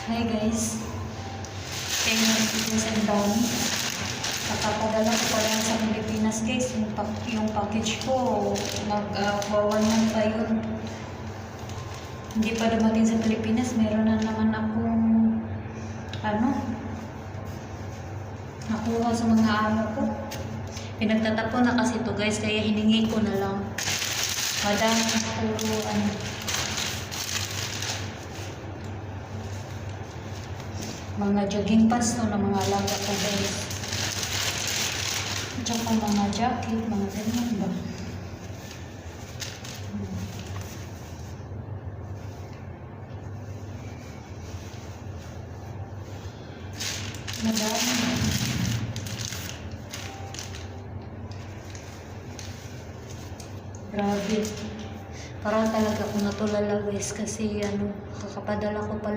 Hi guys, guys and done. Nakapadala ko pa lang sa Pilipinas guys. Yung package ko, nag-1 month pa yun. Hindi pa dumating sa Pilipinas. Meron na naman akong nakuha sa mga amo ko. Pinagtatapon na kasi ito guys, kaya hiningi ko na lang. Madami puro mga jogging pants to na mga alaga ko guys. Tsaka mga jacket, mga ganyan ba. Madami. Grabe. Parang talaga ako natulala guys kasi kakapadala ko pala